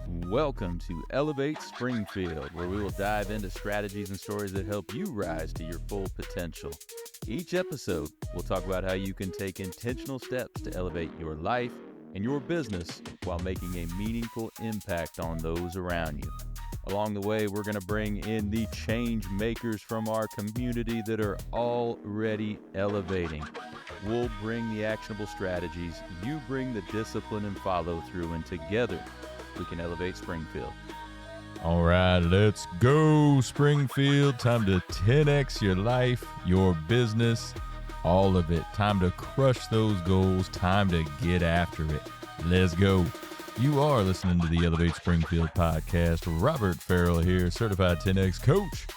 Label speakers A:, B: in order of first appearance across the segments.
A: Welcome to Elevate Springfield, where we will dive into strategies and stories that help you rise to your full potential. Each episode, we'll talk about how you can take intentional steps to elevate your life and your business while making a meaningful impact on those around you. Along the way, we're going to bring in the change makers from our community that are already elevating. We'll bring the actionable strategies, you bring the discipline and follow through, and together we can elevate Springfield.
B: All right, let's go, Springfield. Time to 10x your life, your business, all of it. Time to crush those goals. Time to get after it. Let's go. You are listening to the Elevate Springfield podcast. Robert Farrell here, certified 10X coach,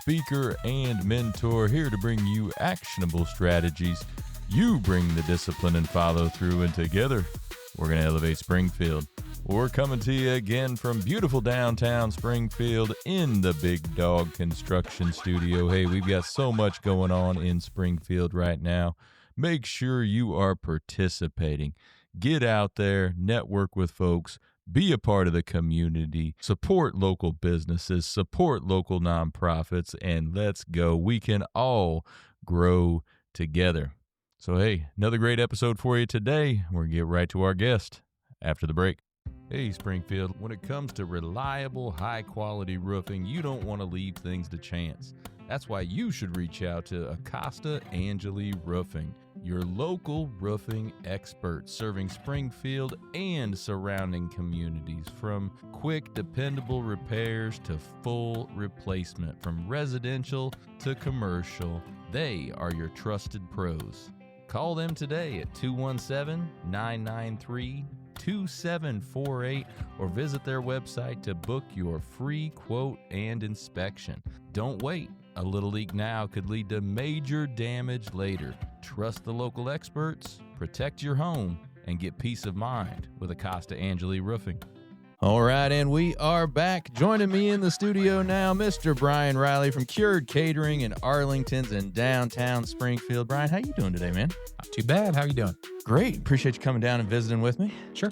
B: speaker, and mentor, here to bring you actionable strategies. You bring the discipline and follow through, and together we're going to elevate Springfield. We're coming to you again from beautiful downtown Springfield in the Big Dog Construction Studio. Hey, we've got so much going on in Springfield right now. Make sure you are participating. Get out there, network with folks, be a part of the community, support local businesses, support local nonprofits, and let's go. We can all grow together. So, hey, another great episode for you today. We're going to get right to our guest after the break. Hey, Springfield, when it comes to reliable, high-quality roofing, you don't want to leave things to chance. That's why you should reach out to Acosta Angeli Roofing, your local roofing expert, serving Springfield and surrounding communities. From quick, dependable repairs to full replacement, from residential to commercial, they are your trusted pros. Call them today at 217-993-2748 or visit their website to book your free quote and inspection. Don't wait. A little leak now could lead to major damage later. Trust the local experts, protect your home, and get peace of mind with Acosta Angeli Roofing. All right, and we are back. Joining me in the studio now, Mr. Brian Reilly from Cured Catering in Arlington's in downtown Springfield. Brian, how you doing today, man?
C: Not too bad. How you doing?
B: Great. Appreciate you coming down and visiting with me.
C: Sure.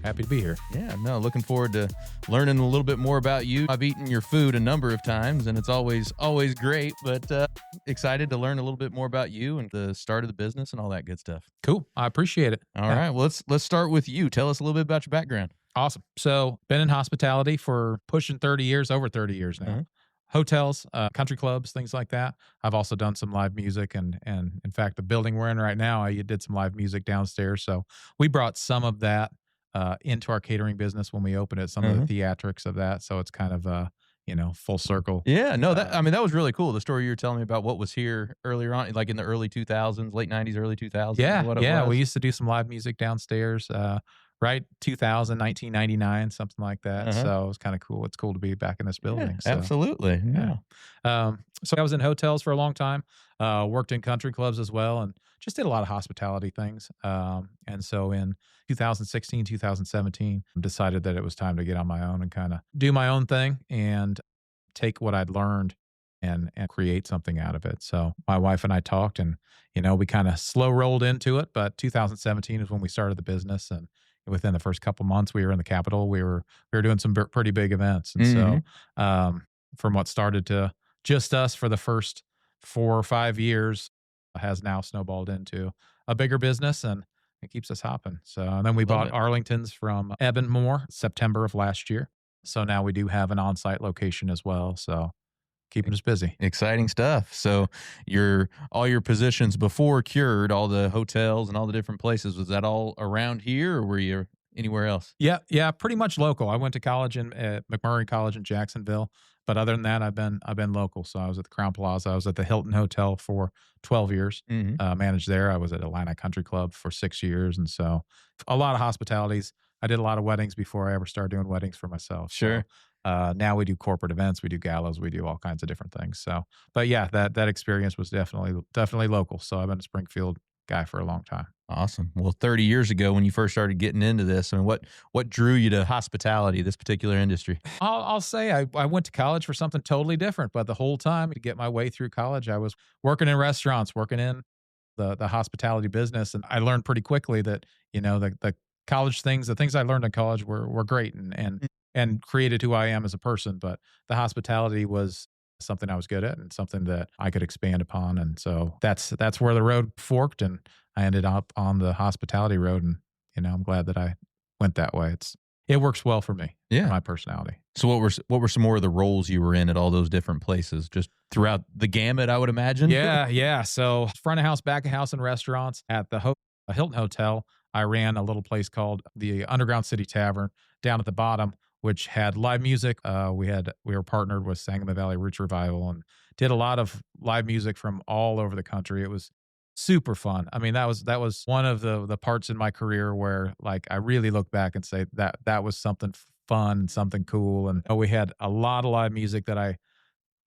C: Happy to be here.
B: Yeah, no, looking forward to learning a little bit more about you. I've eaten your food a number of times, and it's always great, but excited to learn a little bit more about you and the start of the business and all that good stuff.
C: Cool. I appreciate it.
B: All right, well, let's start with you. Tell us a little bit about your background.
C: Awesome. So been in hospitality for pushing 30 years, over 30 years now.
B: Mm-hmm.
C: Hotels, country clubs, things like that. I've also done some live music, and in fact, the building we're in right now, I did some live music downstairs. So we brought some of that into our catering business when we opened it, some of the theatrics of that. So it's kind of full circle.
B: Yeah, no, that was really cool. The story you were telling me about what was here earlier on, like in the early 2000s, late 90s, early 2000s.
C: Yeah. We used to do some live music downstairs. Right, 2000, 1999, something like that. So it was kind of cool. It's cool to be back in this building.
B: Yeah, absolutely. Yeah.
C: So I was in hotels for a long time, worked in country clubs as well, and just did a lot of hospitality things. And so in 2016, 2017, decided that it was time to get on my own and kind of do my own thing and take what I'd learned and create something out of it. So my wife and I talked, and we kind of slow rolled into it. But 2017 is when we started the business, and within the first couple months, we were in the Capitol. We were doing some pretty big events, and so from what started to just us for the first 4 or 5 years, has now snowballed into a bigger business, and it keeps us hopping. So, and then we bought Arlington's from Eben Moore September of last year. So now we do have an on-site location as well. So keeping us busy.
B: Exciting stuff. So all your positions before Cured, all the hotels and all the different places, was that all around here, or were you anywhere else?
C: Yeah, pretty much local. I went to college at McMurray College in Jacksonville, but other than that, I've been local. So I was at the Crown Plaza. I was at the Hilton Hotel for 12 years, managed there. I was at Atlanta Country Club for 6 years, and so a lot of hospitalities. I did a lot of weddings before I ever started doing weddings for myself.
B: Sure.
C: So, now we do corporate events, we do galas, we do all kinds of different things. So, but yeah, that experience was definitely local. So I've been a Springfield guy for a long time.
B: Awesome. Well, 30 years ago when you first started getting into this, I mean, what drew you to hospitality, this particular industry?
C: I'll say I went to college for something totally different, but the whole time to get my way through college, I was working in restaurants, working in the hospitality business. And I learned pretty quickly that, the college things, the things I learned in college were great and created who I am as a person. But the hospitality was something I was good at and something that I could expand upon. And so that's where the road forked, and I ended up on the hospitality road. And I'm glad that I went that way. It works well for me,
B: Yeah.
C: for my personality.
B: So what were some more of the roles you were in at all those different places, just throughout the gamut, I would imagine?
C: Yeah. So front of house, back of house, and restaurants at the Hilton Hotel. I ran a little place called the Underground City Tavern down at the bottom, which had live music. We were partnered with Sangamon Valley Roots Revival and did a lot of live music from all over the country. It was super fun. I mean, that was one of the parts in my career where like I really look back and say that was something fun, something cool. And we had a lot of live music that I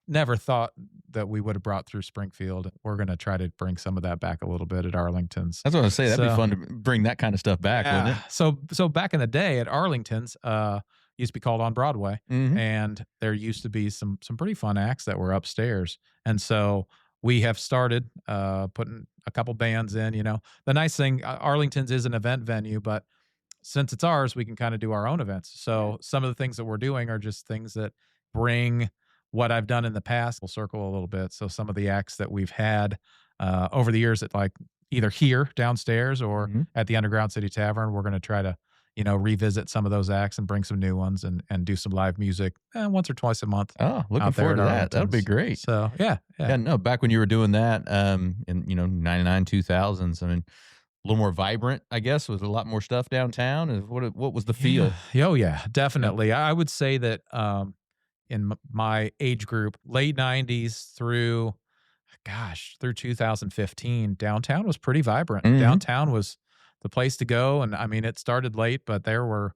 C: never thought that we would have brought through Springfield. We're going to try to bring some of that back a little bit at Arlington's.
B: That's what I was going to say. That'd be fun to bring that kind of stuff back, wouldn't it?
C: So back in the day at Arlington's, used to be called On Broadway, and there used to be some pretty fun acts that were upstairs. And so we have started putting a couple bands in. The nice thing, Arlington's is an event venue, but since it's ours, we can kind of do our own events. So some of the things that we're doing are just things that bring what I've done in the past full circle a little bit. So some of the acts that we've had over the years at like either here downstairs or at the Underground City Tavern, we're going to try to, revisit some of those acts and bring some new ones and do some live music once or twice a month.
B: Oh, looking forward to that. That would be great.
C: So yeah.
B: No, back when you were doing that in 99, 2000s, I mean, a little more vibrant, I guess, with a lot more stuff downtown. What was the feel?
C: Oh yeah, definitely. I would say that in my age group, late 90s through 2015, downtown was pretty vibrant. Downtown was the place to go. And I mean, it started late, but there were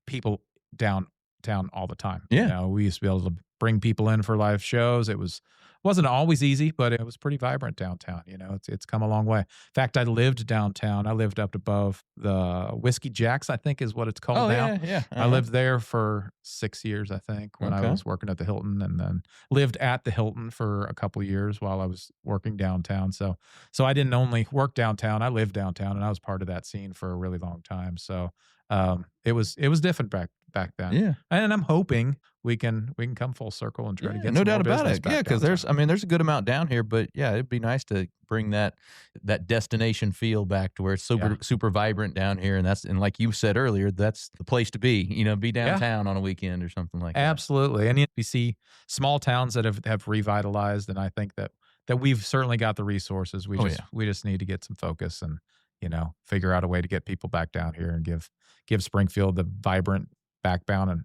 C: people downtown all the time.
B: Yeah.
C: We used to be able to bring people in for live shows. Wasn't always easy, but it was pretty vibrant downtown. It's come a long way. In fact, I lived downtown. I lived up above the Whiskey Jack's, I think is what it's called now.
B: Yeah.
C: I lived there for 6 years, I think, when I was working at the Hilton, and then lived at the Hilton for a couple of years while I was working downtown. So I didn't only work downtown, I lived downtown, and I was part of that scene for a really long time. So it was different back then.
B: Yeah.
C: And I'm hoping we can come full circle and try to get
B: no
C: some
B: doubt
C: more
B: about
C: business
B: it.
C: back
B: Yeah, because there's a good amount down here, but yeah, it'd be nice to bring that destination feel back to where it's super vibrant down here, and like you said earlier, that's the place to be. Be downtown on a weekend or something like that.
C: Absolutely. And we see small towns that have revitalized, and I think that we've certainly got the resources. We just need to get some focus and figure out a way to get people back down here and give Springfield the vibrant backbone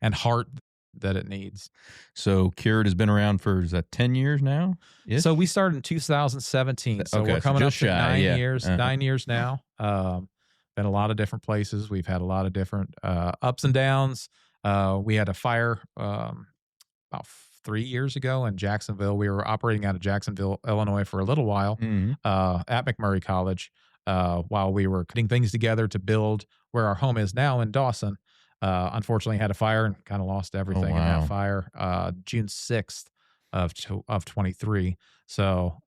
C: and heart that it needs.
B: So Cured has been around for, is that 10 years now? Yes.
C: So we started in 2017. So we're coming up to 9 years. 9 years now. Been a lot of different places. We've had a lot of different ups and downs. We had a fire about 3 years ago in Jacksonville. We were operating out of Jacksonville, Illinois for a little while at McMurray College while we were putting things together to build where our home is now in Dawson. Unfortunately had a fire and kind of lost everything in that fire June 6th of 23. So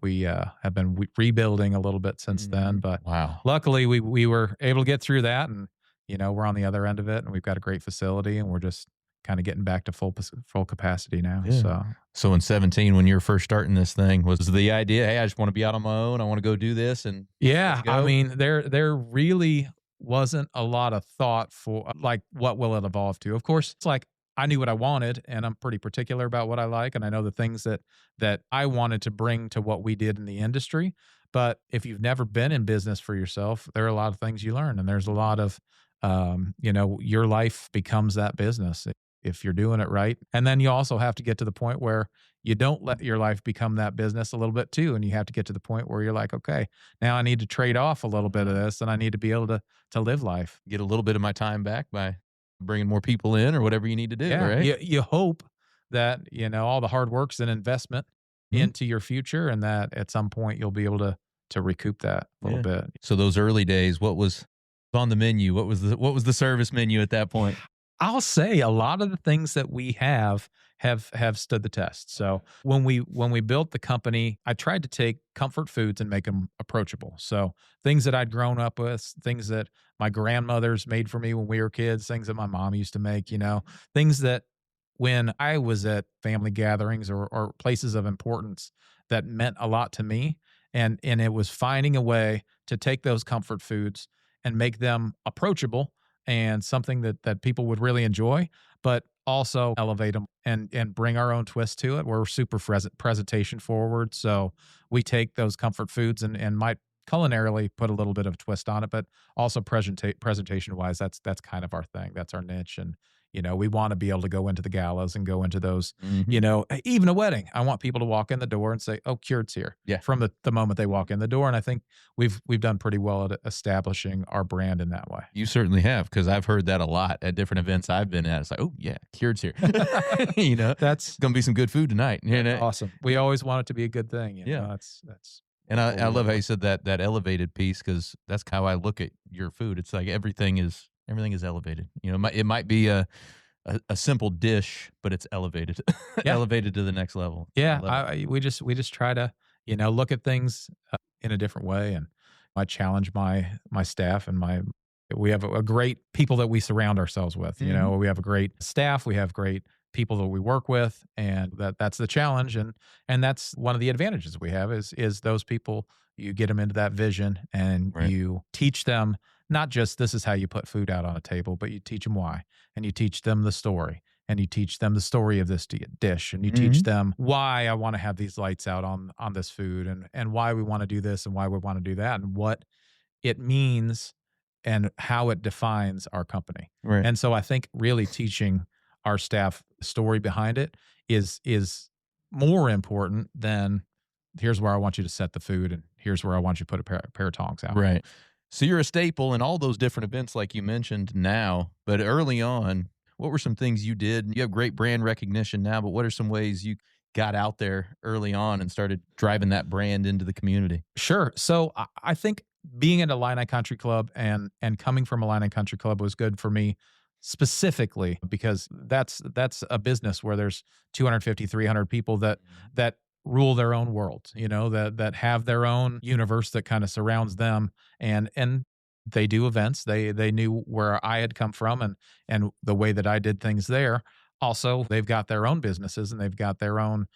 C: we have been rebuilding a little bit since then, but luckily we were able to get through that, and we're on the other end of it, and we've got a great facility, and we're just kind of getting back to full capacity now.
B: So in 17, when you were first starting this thing, was the idea, hey, I just want to be out on my own, I want to go do this? And
C: I mean, there really wasn't a lot of thought for like what will it evolve to. Of course, it's like I knew what I wanted, and I'm pretty particular about what I like, and I know the things that I wanted to bring to what we did in the industry. But if you've never been in business for yourself, there are a lot of things you learn, and there's a lot of your life becomes that business if you're doing it right. And then you also have to get to the point where you don't let your life become that business a little bit too. And you have to get to the point where you're like, okay, now I need to trade off a little bit of this, and I need to be able to live life.
B: Get a little bit of my time back by bringing more people in or whatever you need to do, right?
C: You hope that, all the hard work's an investment into your future, and that at some point you'll be able to recoup that a little bit.
B: So those early days, what was on the menu? What was the service menu at that point?
C: I'll say a lot of the things that we have have stood the test. So when we built the company, I tried to take comfort foods and make them approachable. So things that I'd grown up with, things that my grandmothers made for me when we were kids, things that my mom used to make, things that when I was at family gatherings or places of importance that meant a lot to me. And it was finding a way to take those comfort foods and make them approachable and something that people would really enjoy, but also elevate them and bring our own twist to it. We're super presentation forward. So we take those comfort foods and might culinarily put a little bit of a twist on it, but also presentation wise, that's kind of our thing. That's our niche. And we want to be able to go into the galas and go into those, even a wedding. I want people to walk in the door and say, "Oh, Cured's here."
B: Yeah.
C: From the moment they walk in the door. And I think we've done pretty well at establishing our brand in that way.
B: You certainly have, because I've heard that a lot at different events I've been at. It's like, oh yeah, Cured's here.
C: That's
B: gonna be some good food tonight.
C: awesome. We always want it to be a good thing. That's.
B: And I love how you said that elevated piece, because that's how I look at your food. It's like everything is elevated. It might be a simple dish, but it's elevated, elevated to the next level.
C: Yeah, we just try to look at things in a different way, and I challenge my staff and we have a great people that we surround ourselves with. We have a great staff, we have great people that we work with, and that's the challenge, and that's one of the advantages we have is those people. You get them into that vision, and you teach them not just this is how you put food out on a table, but you teach them why, and you teach them the story, and you teach them the story of this dish, and you teach them why I want to have these lights out on this food, and why we want to do this and why we want to do that, and what it means and how it defines our company.
B: Right.
C: And so I think really teaching our staff the story behind it is more important than here's where I want you to set the food and here's where I want you to put a pair of tongs out.
B: Right. So you're a staple in all those different events like you mentioned now, but early on, what were some things you did? You have great brand recognition now, but what are some ways you got out there early on and started driving that brand into the community?
C: Sure. So I think being at Illini Country Club and coming from Illini Country Club was good for me specifically because that's a business where there's 250, 300 people that rule their own world, that have their own universe that kind of surrounds them, and they do events. They knew where I had come from and the way that I did things there. Also, they've got their own businesses and they've got their own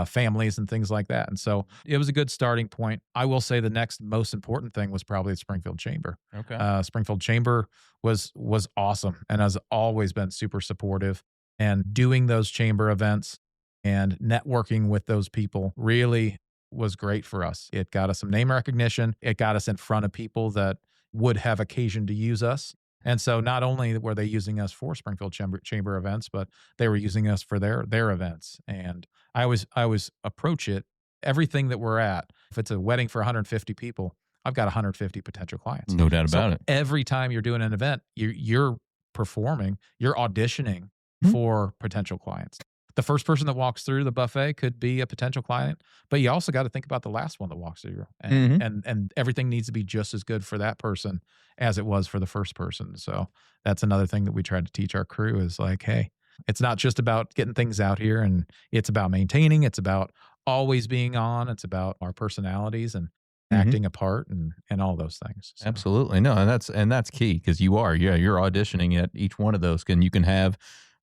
C: families and things like that. And so it was a good starting point. I will say the next most important thing was probably the Springfield Chamber.
B: Okay.
C: Springfield Chamber was awesome and has always been super supportive. And doing those chamber events and networking with those people really was great for us. It got us some name recognition. It got us in front of people that would have occasion to use us. And so not only were they using us for Springfield Chamber events, but they were using us for their events. And I always approach it, everything that we're at, if it's a wedding for 150 people, I've got 150 potential clients.
B: No doubt about it.
C: Every time you're doing an event, you're performing, you're auditioning for potential clients. The first person that walks through the buffet could be a potential client, but you also got to think about the last one that walks through, and everything needs to be just as good for that person as it was for the first person. So that's another thing that we try to teach our crew is like, hey, it's not just about getting things out here, and it's about maintaining. It's about always being on. It's about our personalities and acting a part and all those things. So.
B: Absolutely. No, and that's key because you're auditioning at each one of those, and you can have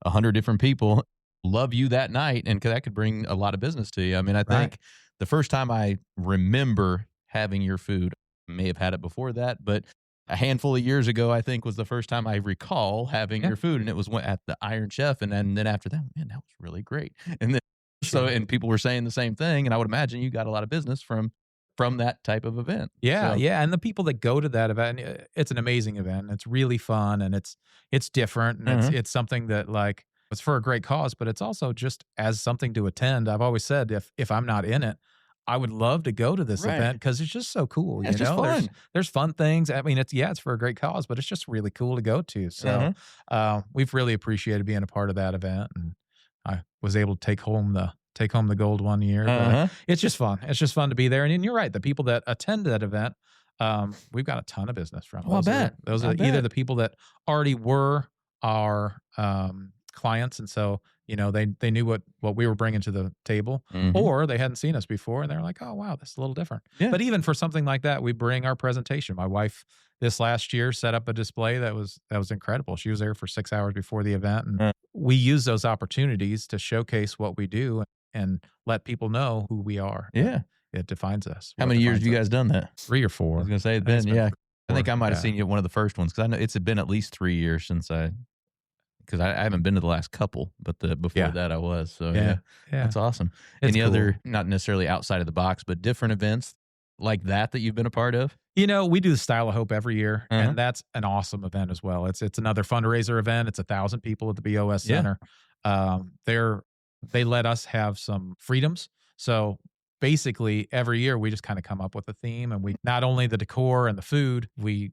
B: 100 different people love you that night, and that could bring a lot of business to you. I mean, I think the first time I remember having your food, I may have had it before that, but a handful of years ago, I think was the first time I recall having your food, and it was at the Iron Chef, and then after that, man, that was really great. And then and people were saying the same thing, and I would imagine you got a lot of business from that type of event.
C: Yeah, and the people that go to that event, it's an amazing event. It's really fun, and it's different, and it's something that like. It's for a great cause, but it's also just as something to attend. I've always said if I'm not in it, I would love to go to this event because it's just so cool.
B: It's just fun.
C: There's fun things. I mean, it's for a great cause, but it's just really cool to go to. So we've really appreciated being a part of that event, and I was able to take home the gold one year. But it's just fun. It's just fun to be there. And you're right. The people that attend that event, we've got a ton of business from. Those are either the people that already were our clients, and so they knew what we were bringing to the table, or they hadn't seen us before, and they're like, oh wow, that's a little different.
B: Yeah.
C: But even for something like that, we bring our presentation. My wife this last year set up a display that was incredible. She was there for 6 hours before the event, and we use those opportunities to showcase what we do and let people know who we are.
B: Yeah.
C: It defines us.
B: How many years have you guys done that?
C: 3 or 4.
B: I was going to say,
C: I think it's been
B: yeah.
C: 3
B: I think I might have
C: yeah.
B: seen you at one of the first ones, because I know it's been at least 3 years since because I haven't been to the last couple, but before that I was. So yeah. That's awesome.
C: It's
B: Any
C: cool.
B: other, not necessarily outside of the box, but different events like that you've been a part of?
C: We do the Style of Hope every year, and that's an awesome event as well. It's another fundraiser event. It's 1,000 people at the BOS Center. They let us have some freedoms. So basically, every year we just kind of come up with a theme, and we not only the decor and the food, we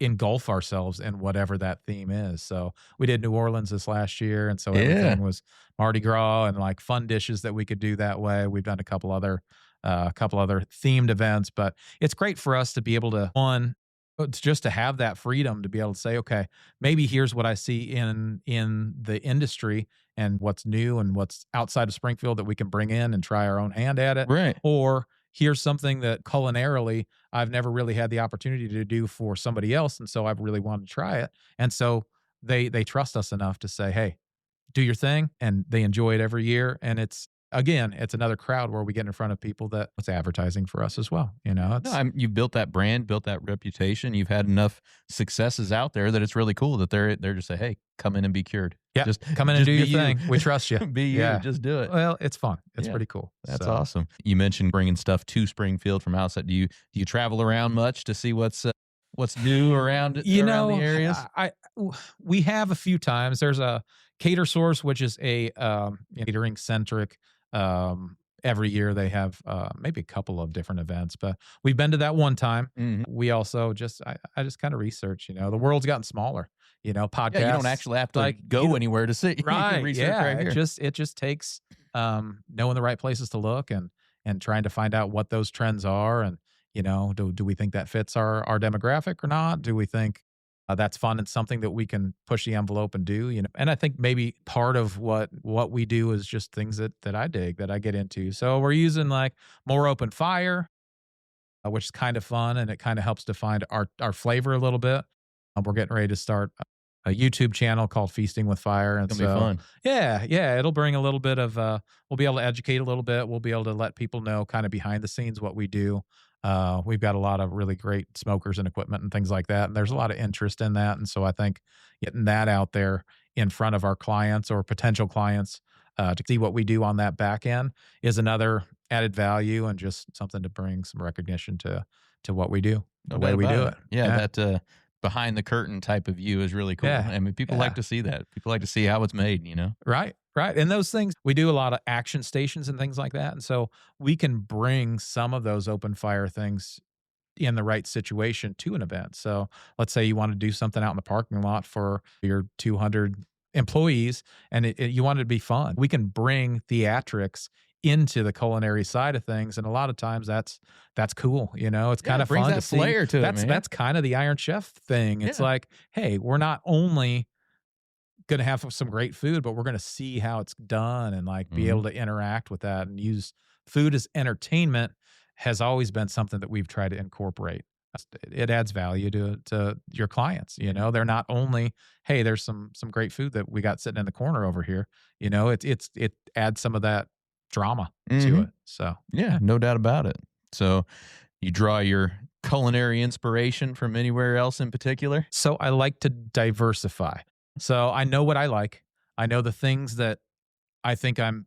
C: engulf ourselves in whatever that theme is. So we did New Orleans this last year, and so everything was Mardi Gras and like fun dishes that we could do that way. We've done a couple other themed events, but it's great for us to be able to it's just to have that freedom to be able to say, okay, maybe here's what I see in the industry and what's new and what's outside of Springfield that we can bring in and try our own hand at it.
B: Right.
C: Or here's something that culinarily I've never really had the opportunity to do for somebody else, and so I've really wanted to try it. And so they trust us enough to say, hey, do your thing, and they enjoy it every year. And it's another crowd where we get in front of people that it's advertising for us as well.
B: You've built that brand, built that reputation. You've had enough successes out there that it's really cool that they're just say, hey, come in and be cured.
C: Yeah, just come in and do your thing. We trust you.
B: Be you. Just do it.
C: Well, it's fun. It's pretty cool.
B: That's awesome. You mentioned bringing stuff to Springfield from outside. Do you travel around much to see what's new around the areas?
C: We have a few times. There's a Cater Source, which is a catering centric. Every year they have maybe a couple of different events, but we've been to that one time. We also I just kind of research. The world's gotten smaller. Podcasts.
B: Yeah, you don't actually have to go anywhere to see.
C: Right.
B: Right here.
C: It just takes knowing the right places to look and trying to find out what those trends are, and do we think that fits our demographic or not? Do we think that's fun and something that we can push the envelope and do? And I think maybe part of what we do is just things that I dig, that I get into. So we're using like more open fire, which is kind of fun, and it kind of helps define our flavor a little bit. We're getting ready to start a YouTube channel called Feasting with Fire. And
B: it's going to be fun.
C: Yeah. It'll bring a little bit of, we'll be able to educate a little bit. We'll be able to let people know kind of behind the scenes what we do. We've got a lot of really great smokers and equipment and things like that. And there's a lot of interest in that. And so I think getting that out there in front of our clients or potential clients to see what we do on that back end is another added value and just something to bring some recognition to what we do, the way we do it.
B: Yeah. That behind the curtain type of view is really cool. I mean, people like to see that. People like to see how it's made,
C: Right. And those things, we do a lot of action stations and things like that. And so we can bring some of those open fire things in the right situation to an event. So let's say you want to do something out in the parking lot for your 200 employees and you want it to be fun. We can bring theatrics into the culinary side of things, and a lot of times that's cool. It's kind of
B: brings
C: fun
B: that
C: to see.
B: Flair to it, man.
C: That's kind of the Iron Chef thing. It's like, hey, we're not only going to have some great food, but we're going to see how it's done and be able to interact with that and use food as entertainment has always been something that we've tried to incorporate. It adds value to your clients. They're not only, hey, there's some great food that we got sitting in the corner over here. It adds some of that drama to it. So
B: yeah, no doubt about it. So you draw your culinary inspiration from anywhere else in particular?
C: So I like to diversify. So I know what I like. I know the things that I think I'm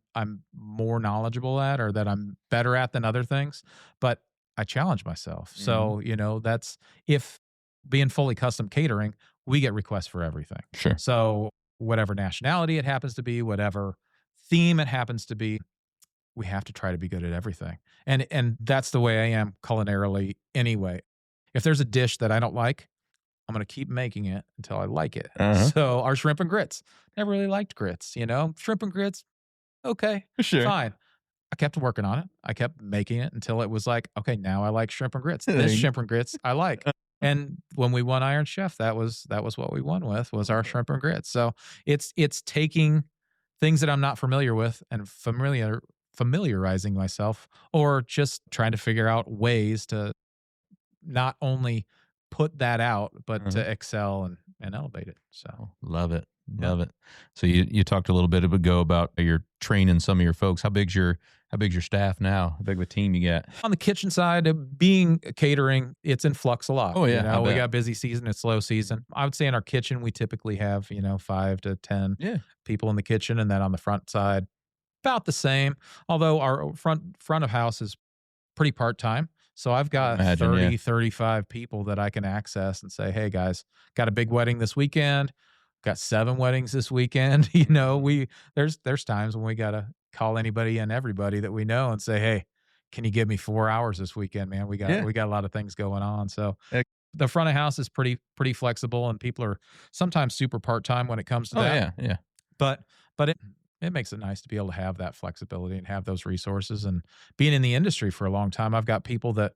C: more knowledgeable at or that I'm better at than other things, but I challenge myself. So, that's if being fully custom catering, we get requests for everything.
B: Sure.
C: So whatever nationality it happens to be, whatever theme it happens to be, we have to try to be good at everything. And that's the way I am culinarily anyway. If there's a dish that I don't like, I'm going to keep making it until I like it. So our shrimp and grits, never really liked grits, shrimp and grits. Okay,
B: sure.
C: Fine. I kept working on it. I kept making it until it was like, okay, now I like shrimp and grits. This shrimp and grits I like. And when we won Iron Chef, that was what we won with was our shrimp and grits. So it's taking things that I'm not familiar with and familiarizing myself, or just trying to figure out ways to not only put that out, but
B: Uh-huh.
C: to excel and elevate it. So
B: Love it.
C: yeah.
B: Love it. So you talked a little bit ago about you're training some of your folks. How big's your staff now? How big of a team you got?
C: On the kitchen side, being catering, it's in flux a lot.
B: Oh, yeah,
C: You
B: I
C: know, we
B: bet.
C: got busy season, it's slow season. I would say in our kitchen, we typically have, 5 to 10
B: Yeah.
C: people in the kitchen. And then on the front side, about the same. Although our front of house is pretty part-time. So I've got
B: Imagine, yeah.
C: 35 people that I can access and say, "Hey guys, got a big wedding this weekend. Got 7 weddings this weekend." There's times when we got to call anybody and everybody that we know and say, "Hey, can you give me 4 hours this weekend, man? We got
B: Yeah.
C: we got a lot of things going on." So
B: Heck.
C: the front of house is pretty flexible, and people are sometimes super part-time when it comes to
B: Oh,
C: that.
B: yeah. Yeah.
C: But it makes it nice to be able to have that flexibility and have those resources. And being in the industry for a long time, I've got people that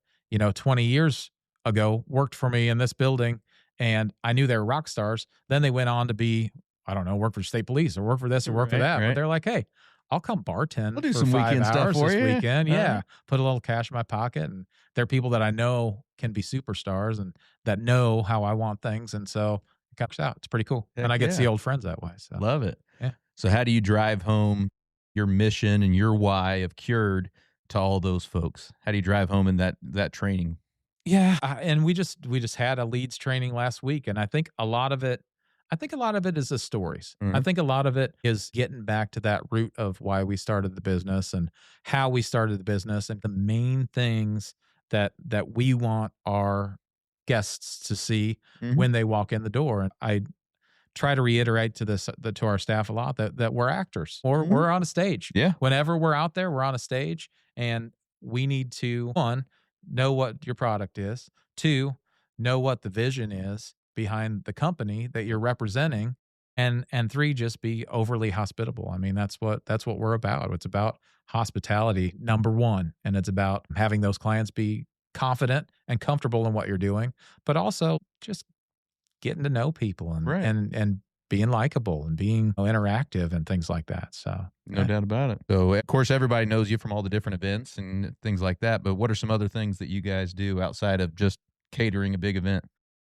C: 20 years ago worked for me in this building, and I knew they were rock stars. Then they went on to be, I don't know, work for state police or work for this or work for
B: Right,
C: that. But
B: right.
C: they're like, "Hey, I'll come
B: I'll
C: bartend
B: do
C: for
B: some
C: 5
B: weekend stuff
C: hours
B: for
C: this
B: you.
C: weekend."
B: Uh-huh.
C: Yeah, put a little cash in my pocket, and they're people that I know can be superstars and that know how I want things, and so it comes out. It's pretty cool, and
B: Heck
C: I get to see
B: yeah.
C: old friends that way. So
B: Love it.
C: yeah.
B: So how do you drive home your mission and your why of Cured to all those folks? How do you drive home in that training?
C: Yeah, and we just had a leads training last week, and I think a lot of it is the stories. I
B: Mhm.
C: think a lot of it is getting back to that root of why we started the business and how we started the business, and the main things that we want our guests to see
B: Mhm.
C: when they walk in the door. And I try to reiterate to our staff a lot that we're actors or
B: Mhm.
C: we're on a stage.
B: Yeah.
C: Whenever we're out there, we're on a stage, and we need to, one, know what your product is, two, know what the vision is behind the company that you're representing, and three, just be overly hospitable. I mean, that's what we're about. It's about hospitality, number one, and it's about having those clients be confident and comfortable in what you're doing, but also just getting to know people and
B: Right.
C: and being likable and being interactive and things like that. So,
B: No
C: yeah.
B: doubt about it. So, of course, everybody knows you from all the different events and things like that. But what are some other things that you guys do outside of just catering a big event?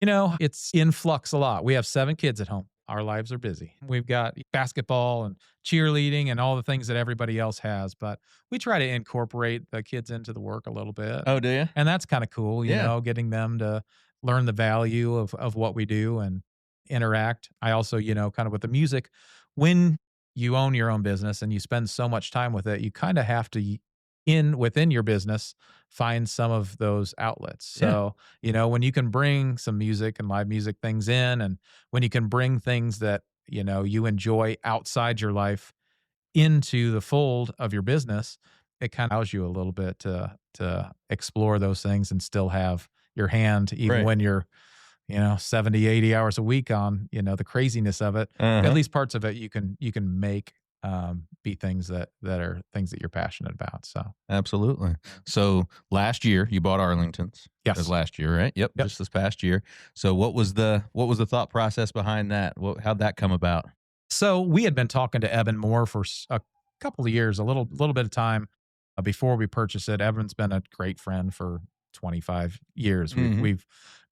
C: It's in flux a lot. We have 7 kids at home. Our lives are busy. We've got basketball and cheerleading and all the things that everybody else has, but we try to incorporate the kids into the work a little bit.
B: Oh, do you?
C: And that's kind of cool,
B: Yeah.
C: getting them to learn the value of what we do and interact. I also, kind of with the music, when you own your own business and you spend so much time with it, you kind of have to in within your business find some of those outlets.
B: Yeah.
C: So, when you can bring some music and live music things in, and when you can bring things that, you enjoy outside your life into the fold of your business, it kind of allows you a little bit to explore those things and still have your hand, even
B: Right.
C: when you're 70, 80 hours a week on the craziness of it. At
B: Uh-huh.
C: least parts of it you can make be things that are things that you're passionate about. So
B: Absolutely. So last year you bought Arlington's. That was
C: yes.
B: last year, right? Yep.
C: Yep.
B: Just this past year. So what was the thought process behind that? How'd that come about?
C: So we had been talking to Evan Moore for a couple of years, a little bit of time before we purchased it. Evan's been a great friend for 25 years. We've
B: Mhm.
C: we've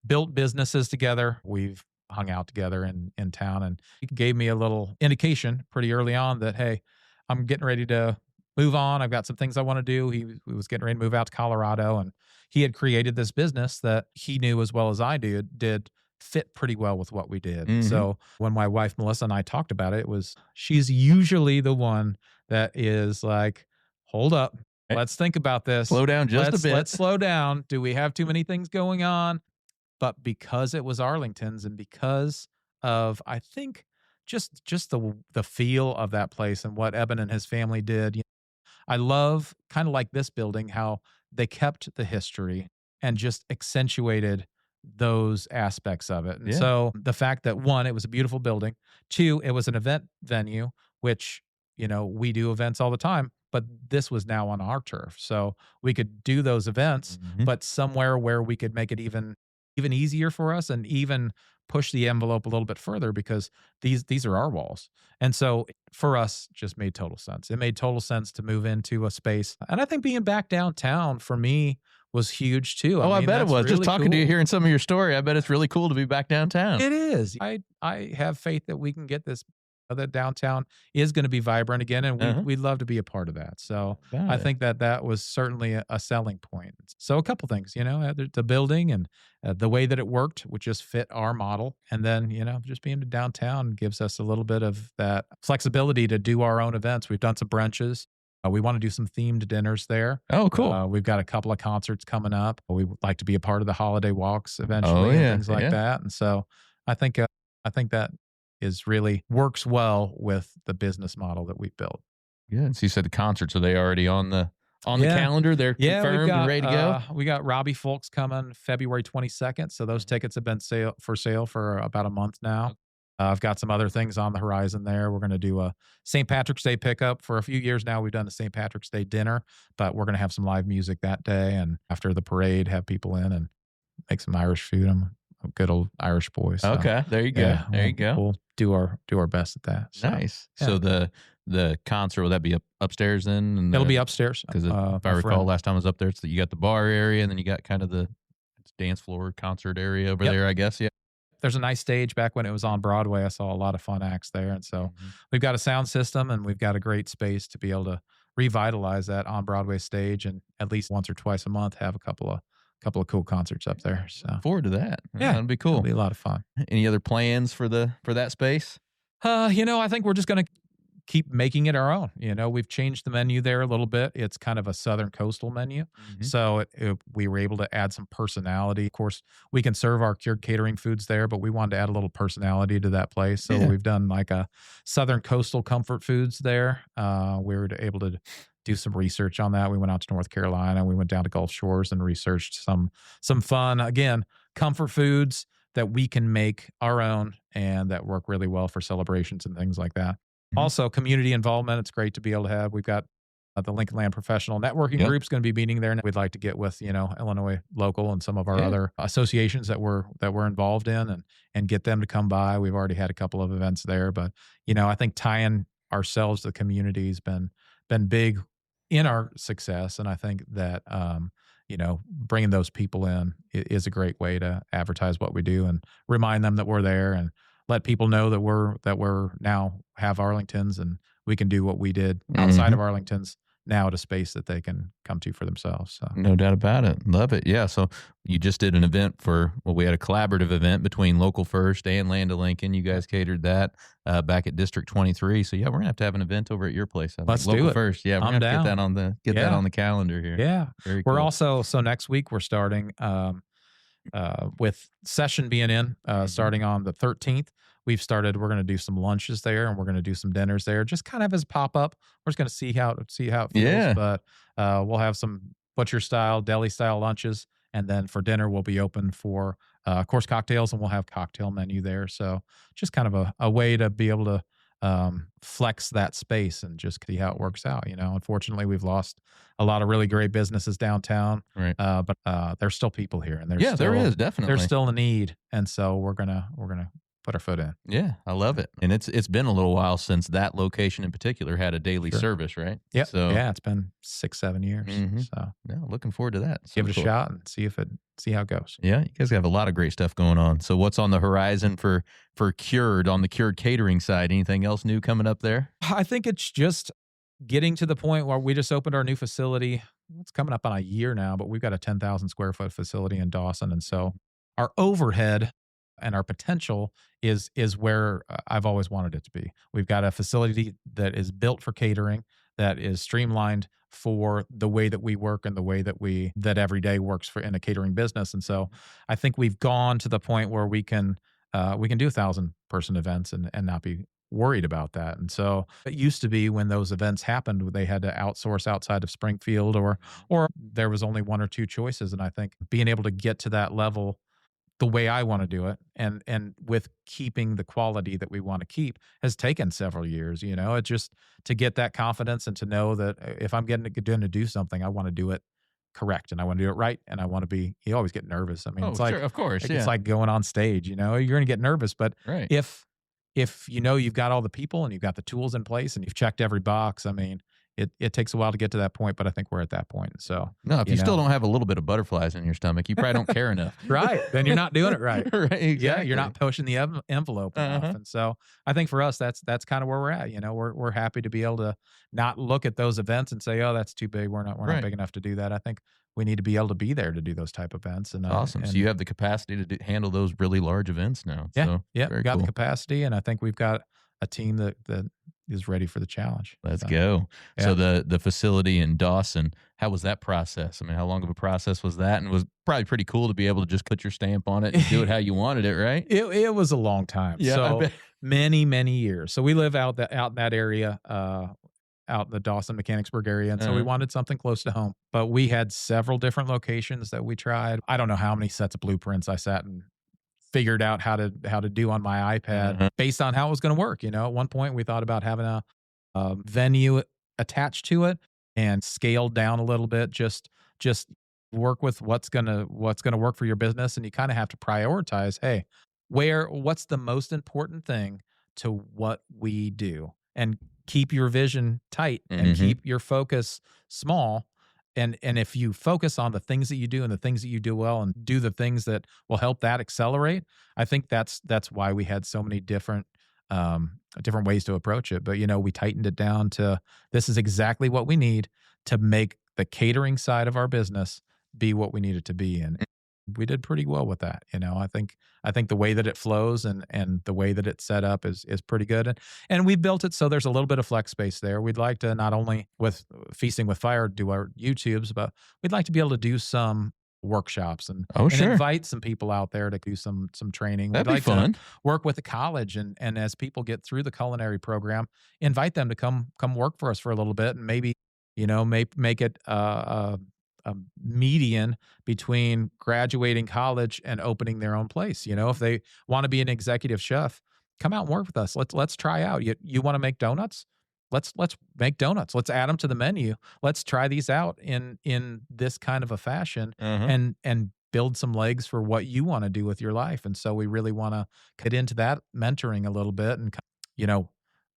C: built businesses together. We've hung out together in town, and he gave me a little indication pretty early on that, hey, I'm getting ready to move on. I've got some things I want to do. He was getting ready to move out to Colorado, and he had created this business that he knew as well as I did fit pretty well with what we did.
B: Mhm.
C: So when my wife Melissa and I talked about it, she's usually the one that is like, hold up,
B: Right.
C: let's think about this.
B: Slow down just a bit.
C: Let's slow down. Do we have too many things going on? But because it was Arlington's, and because of, I think, just the feel of that place and what Eben and his family did, I love, kind of like this building, how they kept the history and just accentuated those aspects of it. And
B: Yeah.
C: so the fact that, one, it was a beautiful building, two, it was an event venue, which, we do events all the time, but this was now on our turf. So we could do those events,
B: Mhm.
C: but somewhere where we could make it even easier for us and even push the envelope a little bit further because these are our walls. And so for us, just made total sense. It made total sense to move into a space. And I think being back downtown for me was huge too.
B: Oh, I
C: mean,
B: bet it
C: that's
B: was. Just
C: really
B: talking to you,
C: cool.
B: hearing some of your story, I bet it's really cool to be back downtown.
C: It is. I have faith that we can get this, that downtown is going to be vibrant again, and we'd love to be a part of that. So
B: Got
C: I
B: it.
C: think that was certainly a selling point. So a couple things, the building and the way that it worked, which just fit our model, and then just being downtown gives us a little bit of that flexibility to do our own events. We've done some brunches. We want to do some themed dinners there.
B: Oh, cool.
C: We've got a couple of concerts coming up. We would like to be a part of the holiday walks eventually,
B: Oh,
C: and
B: yeah,
C: things like
B: yeah.
C: that. And so I think that is really works well with the business model that we built.
B: Good. So you said the concerts, are they already on the calendar? They're confirmed and ready to go?
C: We got Robbie Folks coming February 22nd. So those tickets have been for sale for about a month now. I've got some other things on the horizon there. We're going to do a St. Patrick's Day pickup. For a few years now, we've done a St. Patrick's Day dinner, but we're going to have some live music that day. And after the parade, have people in and make some Irish food. I'm a good old Irish boy. So,
B: Okay. There you go.
C: yeah,
B: There you go.
C: We'll do our best at that. So,
B: Nice.
C: yeah.
B: So the concert, will that be upstairs then? And
C: It'll be upstairs.
B: Because if I
C: my
B: recall,
C: friend-
B: last time I was up there, you got the bar area, and then you got kind of the dance floor concert area over there, I guess. Yeah.
C: There's a nice stage. Back when it was on Broadway, I saw a lot of fun acts there. And so we've got a sound system, and we've got a great space to be able to revitalize that on Broadway stage, and at least once or twice a month have a couple of cool concerts up there. So
B: Forward to that.
C: Yeah.
B: That'd be cool.
C: it'll be a lot of fun.
B: Any other plans for that space?
C: I think we're just going to keep making it our own. We've changed the menu there a little bit. It's kind of a Southern coastal menu. So we were able to add some personality. Of course, we can serve our Cured Catering foods there, but we wanted to add a little personality to that place. So we've done like a Southern coastal comfort foods there. We were able to do some research on that. We went out to North Carolina. We went down to Gulf Shores and researched some fun, again, comfort foods that we can make our own and that work really well for celebrations and things like that. Also, community involvement. It's great to be able to have. We've got the Lincoln Land Professional Networking Group's going to be meeting there. And we'd like to get with, Illinois Local and some of our other associations that we're involved in and get them to come by. We've already had a couple of events there, but, I think tying ourselves to the community has been big in our success. And I think that, bringing those people in is a great way to advertise what we do and remind them that we're there and let people know that we're now have Arlingtons and we can do what we did outside of Arlington's now at a space that they can come to for themselves. So.
B: No doubt about it. Love it. Yeah. So you just did an event we had a collaborative event between Local First and Land of Lincoln. You guys catered that back at District 23. So yeah, we're gonna have to have an event over at your place.
C: Let's
B: Local
C: do it.
B: First. Yeah, we're
C: I'm
B: gonna
C: down.
B: get that on the calendar here.
C: Yeah.
B: Very
C: We're
B: cool.
C: also, so next week we're starting with session being in, starting on the 13th. We're going to do some lunches there and we're going to do some dinners there, just kind of as pop up. We're just going to see how it feels.
B: Yeah.
C: But we'll have some butcher style, deli style lunches. And then for dinner, we'll be open for course cocktails and we'll have cocktail menu there. So just kind of a way to be able to flex that space and just see how it works out. Unfortunately, we've lost a lot of really great businesses downtown,
B: Right.
C: But there's still people here, and
B: there is definitely.
C: there's still a need, and so we're gonna put our foot in.
B: Yeah, I love it. And it's been a little while since that location in particular had a daily service, right?
C: Yeah.
B: So
C: Yeah, it's been 6-7 years. So
B: yeah, looking forward to that. So
C: give it
B: cool.
C: a shot and see how it goes.
B: Yeah, you guys have a lot of great stuff going on. So what's on the horizon for Cured on the Cured Catering side? Anything else new coming up there?
C: I think it's just getting to the point where we just opened our new facility. It's coming up on a year now, but we've got a 10,000 square foot facility in Dawson. And so our overhead and our potential is where I've always wanted it to be. We've got a facility that is built for catering, that is streamlined for the way that we work and the way that every day works in a catering business. And so I think we've gone to the point where we can do 1,000-person events and not be worried about that. And so it used to be when those events happened, they had to outsource outside of Springfield or there was only one or two choices. And I think being able to get to that level the way I want to do it and with keeping the quality that we want to keep has taken several years. It's just to get that confidence and to know that if I'm going to do something, I want to do it correct, and I want to do it right, and I want to be. You always get nervous. I mean, it's like
B: sure, of course,
C: it's like going on stage. You're going to get nervous, but
B: right.
C: if you've got all the people and you've got the tools in place and you've checked every box, I mean, it takes a while to get to that point, but I think we're at that point. So
B: no, if you still don't have a little bit of butterflies in your stomach, you probably don't care enough.
C: Right. Then you're not doing it right.
B: Right, exactly.
C: Yeah, you're not pushing the envelope enough. And so I think for us, that's kind of where we're at. We're happy to be able to not look at those events and say, oh, that's too big. We're not big enough to do that. I think we need to be able to be there to do those type of events. And
B: awesome. So you have the capacity to handle those really large events now.
C: Yeah.
B: So,
C: we've got the capacity, and I think we've got a team that is ready for the challenge.
B: Let's go. Yeah. So the facility in Dawson, how was that process? I mean, how long of a process was that? And it was probably pretty cool to be able to just put your stamp on it and do it how you wanted it, right?
C: It was a long time.
B: Yeah,
C: so many years. So we live out in that area, out in the Dawson, Mechanicsburg area. And so we wanted something close to home. But we had several different locations that we tried. I don't know how many sets of blueprints I sat and figured out how to do on my iPad based on how it was going to work. At one point we thought about having a venue attached to it and scaled down a little bit, just work with what's going to work for your business. And you kind of have to prioritize, hey, what's the most important thing to what we do, and keep your vision tight and keep your focus small. And if you focus on the things that you do and the things that you do well and do the things that will help that accelerate, I think that's why we had so many different ways to approach it. But, we tightened it down to this is exactly what we need to make the catering side of our business be what we need it to be. And we did pretty well with that. I think the way that it flows and the way that it's set up is pretty good. And we built it so there's a little bit of flex space there. We'd like to not only with Feasting with Fire do our YouTubes, but we'd like to be able to do some workshops and invite some people out there to do some training.
B: That'd
C: we'd
B: be
C: like
B: fun.
C: to work with the college and as people get through the culinary program, invite them to come work for us for a little bit, and maybe, make it a median between graduating college and opening their own place. If they want to be an executive chef, come out and work with us. Let's try out. You want to make donuts? Let's make donuts. Let's add them to the menu. Let's try these out in this kind of a fashion and build some legs for what you want to do with your life. And so we really want to get into that mentoring a little bit, and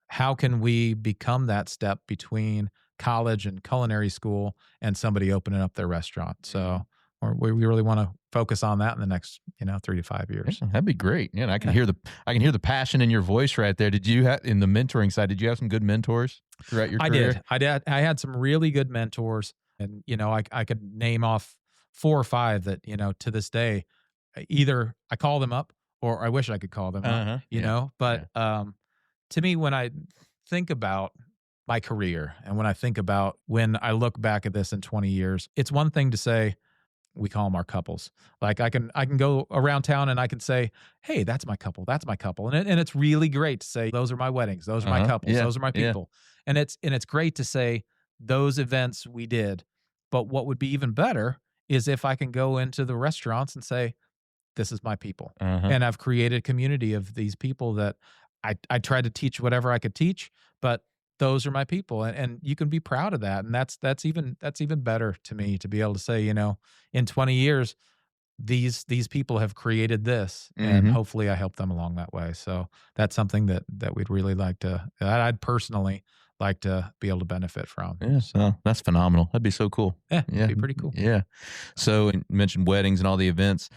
C: how can we become that step between college and culinary school and somebody opening up their restaurant. So we really want to focus on that in the next 3 to 5 years.
B: Yeah, that'd be great. Yeah, and I can hear the passion in your voice right there. Did you have, in the mentoring side, did you have some good mentors throughout your career?
C: I did. I had some really good mentors, and I could name off 4 or 5 that to this day either I call them up or I wish I could call them up. But to me, when I think about my career, and when I think about when I look back at this in 20 years, it's one thing to say, we call them our couples. Like I can go around town and I can say, hey, that's my couple. That's my couple. And it's really great to say, those are my weddings. Those are my couples. Those are my people. And it's great to say those events we did. But what would be even better is if I can go into the restaurants and say, this is my people. And I've created a community of these people that I tried to teach whatever I could teach, but those are my people, and you can be proud of that. And that's even better to me, to be able to say, in 20 years, these people have created this, and hopefully I help them along that way. So that's something that we'd really like to, I'd personally like to be able to benefit from.
B: Yeah, so that's phenomenal. That'd be so cool.
C: Yeah, it'd be pretty cool.
B: Yeah. So you mentioned weddings and all the events,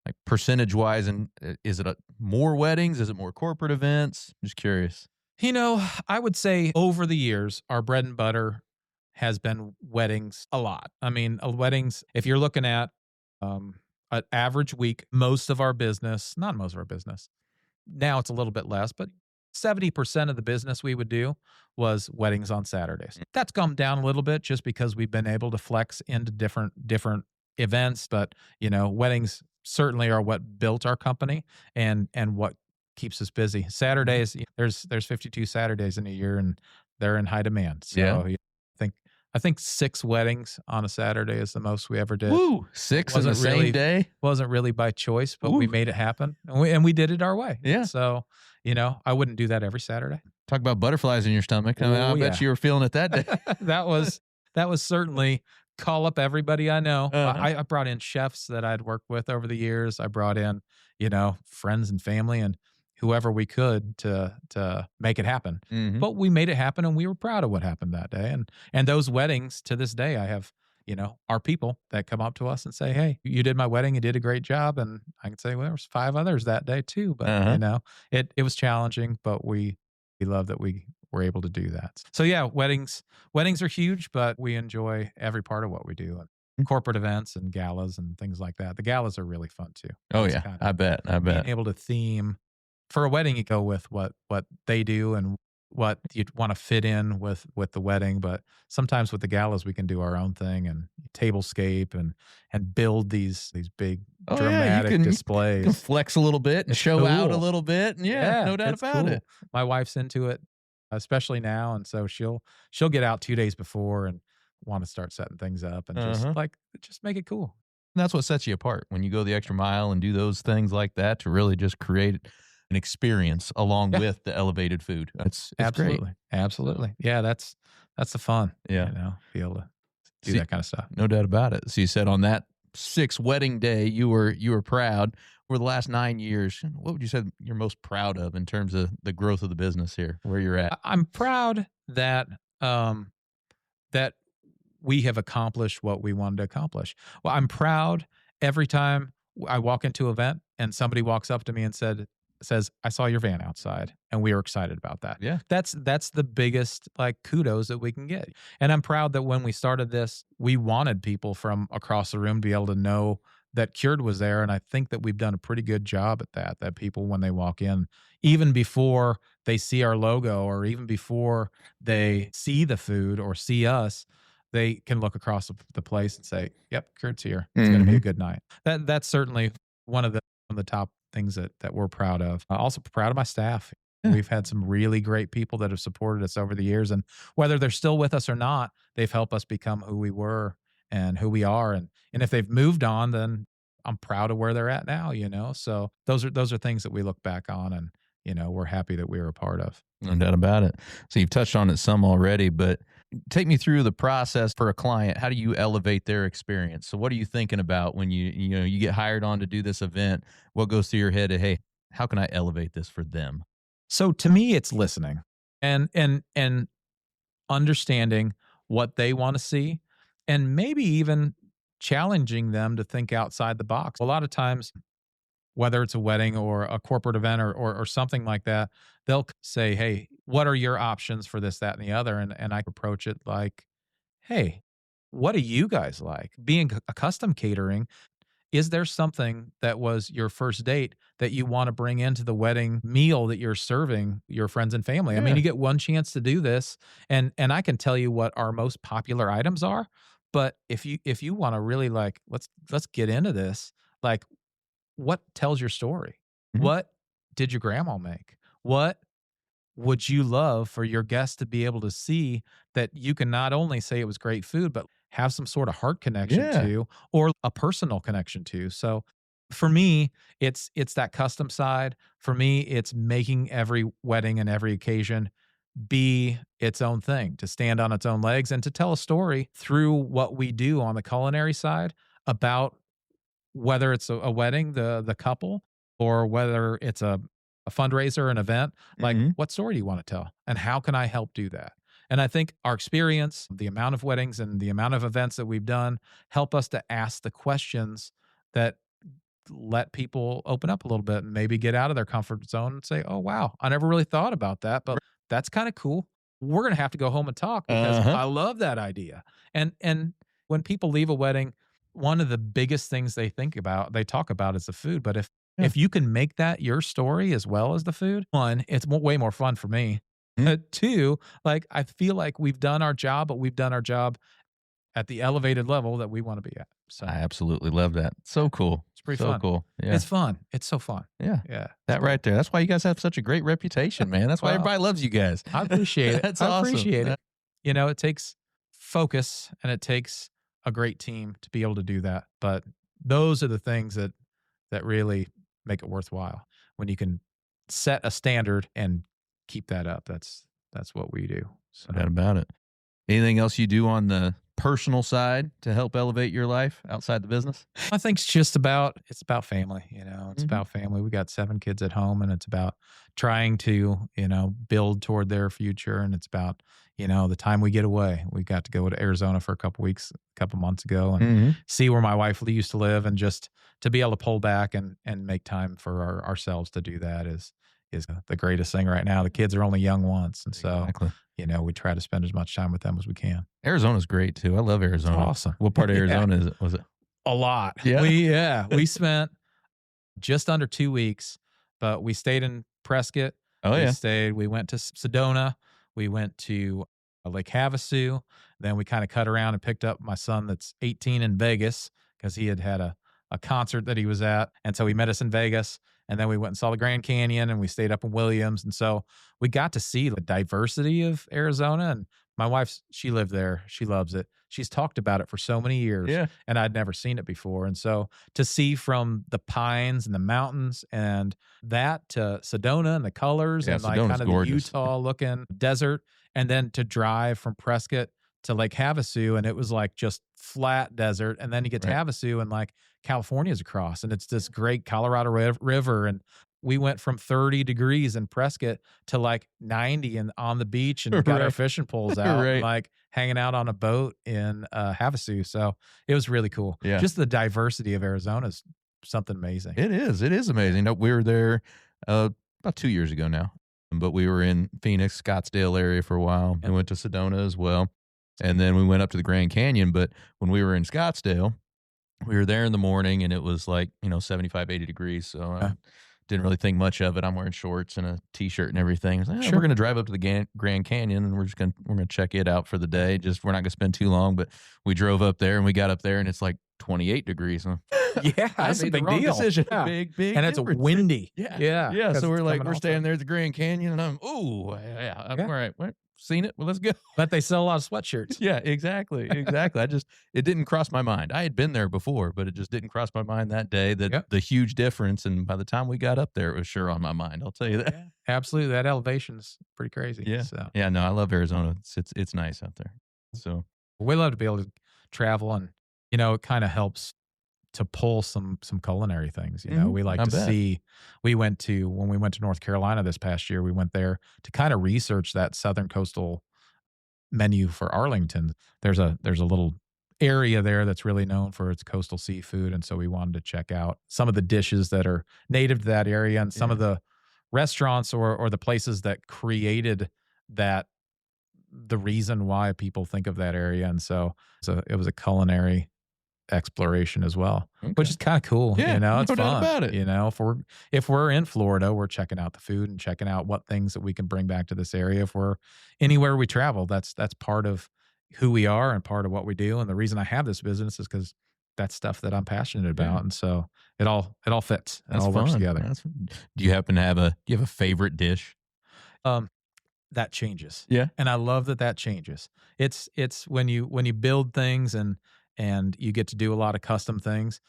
B: like percentage wise, and is it more weddings? Is it more corporate events? Just curious.
C: I would say over the years, our bread and butter has been weddings a lot. I mean, weddings, if you're looking at an average week, not most of our business, now it's a little bit less, but 70% of the business we would do was weddings on Saturdays. That's come down a little bit just because we've been able to flex into different events. But, weddings certainly are what built our company and what keeps us busy. Saturdays, there's 52 Saturdays in a year, and they're in high demand. So I think 6 weddings on a Saturday is the most we ever did.
B: Woo! 6 in the same day?
C: Wasn't really by choice, but we made it happen, and we did it our way.
B: Yeah.
C: So, I wouldn't do that every Saturday.
B: Talk about butterflies in your stomach. I bet you were feeling it that day.
C: That was certainly call up everybody I know.
B: Uh-huh.
C: I brought in chefs that I'd worked with over the years. I brought in, friends and family and whoever we could to make it happen.
B: Mm-hmm.
C: But we made it happen, and we were proud of what happened that day. And those weddings to this day, I have, our people that come up to us and say, "Hey, you did my wedding. You did a great job." And I can say, "Well, there was 5 others that day too." But
B: Uh-huh.
C: it was challenging, but we love that we were able to do that. So yeah, weddings are huge, but we enjoy every part of what we do. And corporate events and galas and things like that. The galas are really fun too.
B: Oh
C: That's
B: yeah,
C: kind
B: I
C: of
B: bet.
C: being able to theme for a wedding. You go with what they do and what you'd want to fit in with the wedding. But sometimes with the galas, we can do our own thing and tablescape and build these big
B: Oh yeah,
C: dramatic
B: you can
C: displays.
B: flex a little bit and
C: It's
B: show out a
C: cool.
B: little bit, and yeah, no doubt
C: it's
B: about
C: cool.
B: it.
C: My wife's into it, especially now, and so she'll get out 2 days before and want to start setting things up and
B: Uh-huh.
C: just make it cool.
B: And that's what sets you apart when you go the extra mile and do those things like that to really just create an experience along
C: Yeah,
B: with the elevated food. It's great.
C: absolutely, absolutely. Yeah, that's the fun.
B: Yeah.
C: Be able to do
B: See,
C: that kind of stuff.
B: no doubt about it. So you said on that 6th wedding day, you were proud. For the last 9 years, what would you say you're most proud of in terms of the growth of the business here, where you're at?
C: I'm proud that we have accomplished what we wanted to accomplish. Well, I'm proud every time I walk into an event and somebody walks up to me and says, "I saw your van outside," and we are excited about that.
B: Yeah.
C: That's the biggest kudos that we can get. And I'm proud that when we started this, we wanted people from across the room to be able to know that Cured was there, and I think that we've done a pretty good job at that. That people when they walk in, even before they see our logo or even before they see the food or see us, they can look across the place and say, "Yep, Cured's here. It's going to be a
B: Mhm.
C: good night." That's certainly one of the top things that we're proud of. Also proud of my staff.
B: Yeah.
C: We've had some really great people that have supported us over the years, and whether they're still with us or not, they've helped us become who we were and who we are. And if they've moved on, then I'm proud of where they're at now. So those are things that we look back on, and we're happy that we were a part of.
B: No doubt about it. So you've touched on it some already, but take me through the process for a client. How do you elevate their experience? So what are you thinking about when you get hired on to do this event? What goes through your head? Hey, how can I elevate this for them?
C: So to me, it's listening and understanding what they want to see, and maybe even challenging them to think outside the box. A lot of times, whether it's a wedding or a corporate event or something like that, they'll say, "Hey, what are your options for this, that, and the other?" And I approach it like, "Hey, what do you guys like? Being a custom catering, is there something that was your first date that you want to bring into the wedding meal that you're serving your friends and family?" I mean,
B: Yeah.
C: you get one chance to do this, and I can tell you what our most popular items are. But if you want to really let's get into this, like what tells your story?
B: Mhm.
C: What did your grandma make? What would you love for your guests to be able to see that you can not only say it was great food, but have some sort of heart connection
B: Yeah.
C: to or a personal connection to? So for me, it's that custom side. For me, it's making every wedding and every occasion be its own thing, to stand on its own legs and to tell a story through what we do on the culinary side about whether it's a wedding, the couple, or whether it's a fundraiser, an event, like
B: Mhm.
C: what story do you want to tell? And how can I help do that? And I think our experience, the amount of weddings and the amount of events that we've done help us to ask the questions that let people open up a little bit and maybe get out of their comfort zone and say, "Oh, wow, I never really thought about that, but that's kind of cool. We're going to have to go home and talk because
B: Uh-huh.
C: I love that idea." And when people leave a wedding, one of the biggest things they talk about is the food. But if
B: Yeah.
C: if you can make that your story as well as the food, one, it's way more fun for me.
B: Mhm.
C: Two, I feel like we've done our job, but we've done our job at the elevated level that we want to be at. So
B: I absolutely love that. So cool.
C: it's pretty
B: So
C: fun.
B: cool. Yeah.
C: It's fun. It's so fun.
B: Yeah.
C: Yeah.
B: That right there. That's why you guys have such a great reputation, man. That's why
C: Well,
B: everybody loves you guys.
C: I appreciate it.
B: That's
C: I
B: awesome.
C: appreciate it. It takes focus and it takes a great team to be able to do that. But those are the things that really make it worthwhile. When you can set a standard and keep that up. That's what we do. So
B: No doubt about it. Anything else you do on the personal side to help elevate your life outside the business?
C: I think it's about family, it's about family. We got 7 kids at home, and it's about trying to, build toward their future. And it's about, the time we get away. We got to go to Arizona for a couple months ago, and see where my wife used to live, and just to be able to pull back and make time for ourselves to do that is the greatest thing right now. The kids are only young once. And so,
B: Exactly.
C: we try to spend as much time with them as we can.
B: Arizona's great too. I love Arizona.
C: Awesome.
B: What part of Arizona was it?
C: A lot.
B: Yeah.
C: We spent just under 2 weeks, but we stayed in Prescott.
B: Oh, yeah.
C: We went to Sedona. We went to Lake Havasu. Then we kind of cut around and picked up my son that's 18 in Vegas, because he had a concert that he was at. And so he met us in Vegas. And then we went and saw the Grand Canyon, and we stayed up in Williams. And so we got to see the diversity of Arizona. And my wife, she lived there. She loves it. She's talked about it for so many years.
B: Yeah.
C: And I'd never seen it before. And so to see from the pines and the mountains and that to Sedona and the colors, and like
B: Sedona's
C: kind of
B: gorgeous.
C: the Utah looking desert, and then to drive from Prescott to Lake Havasu, and it was like just flat desert. And then you get to
B: Right.
C: Havasu, and like California's across, and it's this great Colorado River. And we went from 30 degrees in Prescott to like 90 and on the beach, and got our
B: Right.
C: fishing poles out,
B: Right.
C: and like hanging out on a boat in Havasu. So it was really cool.
B: Yeah.
C: Just the diversity of Arizona is something amazing.
B: It is. It is amazing. No, we were there about 2 years ago now, but we were in Phoenix, Scottsdale area for a while.
C: Yep.
B: We went to Sedona as well. And then we went up to the Grand Canyon. But when we were in Scottsdale, we were there in the morning, and it was like, 75, 80 degrees. So I didn't really think much of it. I'm wearing shorts and a T-shirt and everything. I was like,
C: Sure.
B: We're going to drive up to the Grand Canyon, and we're going to check it out for the day. We're not going to spend too long. But we drove up there, and we got up there, and it's like 28 degrees.
C: Yeah,
B: I
C: that's a
B: made the
C: big
B: wrong
C: deal.
B: decision.
C: Yeah.
B: Big
C: And it's
B: difference.
C: windy.
B: Yeah.
C: Yeah.
B: Yeah.
C: 'cause
B: So we're
C: it's
B: like,
C: coming
B: we're
C: off
B: standing there at the Grand Canyon, and I'm, yeah,
C: Yeah.
B: all right, seen it. Well, let's go.
C: But they sell a lot of sweatshirts.
B: Yeah, exactly. It didn't cross my mind. I had been there before, but it just didn't cross my mind that day that
C: Yep.
B: the huge difference. And by the time we got up there, it was sure on my mind. I'll tell you that.
C: Yeah, absolutely. That elevation's pretty crazy.
B: Yeah.
C: So
B: Yeah, no, I love Arizona. It's nice out there. So
C: we love to be able to travel, and it kind of helps to pull some culinary things. We like
B: I
C: to
B: bet.
C: see. When we went to North Carolina this past year, we went there to kind of research that southern coastal menu for Arlington. There's a little area there that's really known for its coastal seafood, and so we wanted to check out some of the dishes that are native to that area, and some of the restaurants or the places that created that, the reason why people think of that area. And so it was a culinary exploration as well, which
B: Okay.
C: is kind of cool.
B: Yeah,
C: It's
B: no doubt
C: fun.
B: about it.
C: If we're in Florida, we're checking out the food and checking out what things that we can bring back to this area. If we're anywhere we travel, that's part of who we are and part of what we do. And the reason I have this business is because that's stuff that I'm passionate about.
B: Yeah.
C: And so it all fits. It
B: That's
C: all works
B: fun.
C: together.
B: Do you happen to have do you have a favorite dish?
C: That changes.
B: Yeah.
C: And I love that changes. It's when you build things and you get to do a lot of custom things,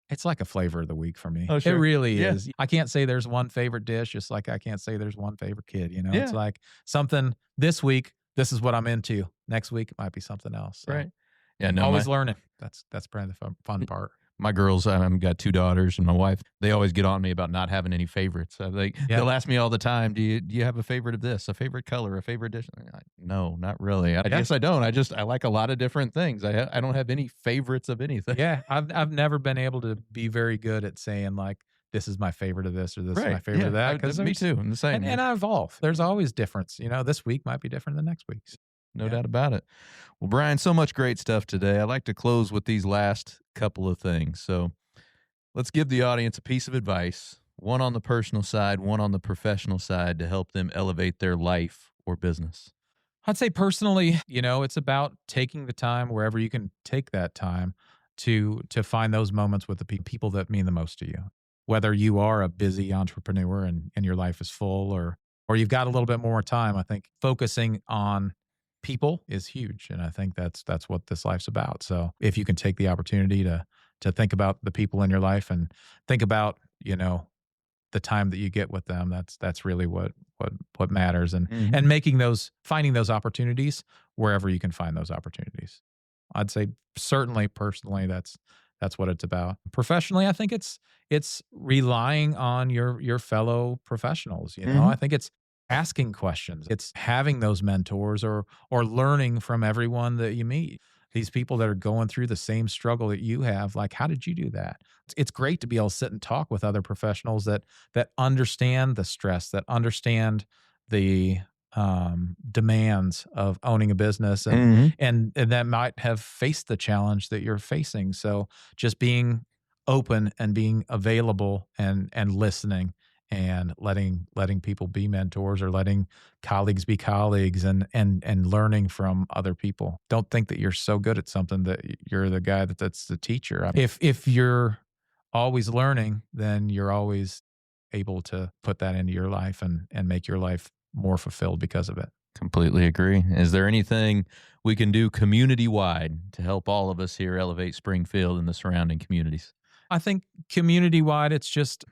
C: it's like a flavor of the week for me.
B: Oh,
C: It
B: sure.
C: really
B: Yeah.
C: is. I can't say there's one favorite dish, just like I can't say there's one favorite kid.
B: Yeah.
C: It's like something this week, this is what I'm into. Next week it might be something else. So
B: Right. Yeah, no,
C: always learning. That's probably the fun part.
B: my girls, I've got 2 daughters, and my wife, they always get on me about not having any favorites. They'll ask me all the time, do you have a favorite of this, a favorite color, a favorite dish? I'm like, no, not really. I guess I don't. I like a lot of different things. I don't have any favorites of anything.
C: Yeah. I've never been able to be very good at saying like, this is my favorite of this or this is my favorite of that. Because
B: me too. I'm the same.
C: And I evolve. There's always difference. This week might be different than next week's.
B: No doubt about it. Well, Brian, so much great stuff today. I like to close with these last couple of things. So let's give the audience a piece of advice, one on the personal side, one on the professional side, to help them elevate their life or business.
C: I'd say personally, it's about taking the time wherever you can take that time to find those moments with the people that mean the most to you. Whether you are a busy entrepreneur and your life is full, or you've got a little bit more time, I think focusing on people is huge. And I think that's what this life's about. So if you can take the opportunity to think about the people in your life and think about, the time that you get with them, that's really what matters. And
B: Mhm.
C: and finding those opportunities wherever you can find those opportunities. I'd say certainly personally, that's what it's about. Professionally, I think it's relying on your fellow professionals. You know,
B: Mhm.
C: I think it's asking questions. It's having those mentors or learning from everyone that you meet. These people that are going through the same struggle that you have, like, how did you do that? It's great to be able to sit and talk with other professionals that understand the stress, that understand the demands of owning a business, and
B: Mhm.
C: and that might have faced the challenge that you're facing. So just being open and being available and listening and letting people be mentors, or letting colleagues be colleagues, and learning from other people. Don't think that you're so good at something that you're the guy that's the teacher. If you're always learning, then you're always able to put that into your life and make your life more fulfilled because of it.
B: Completely agree. Is there anything we can do community wide to help all of us here elevate Springfield and the surrounding communities?
C: I think community wide, it's just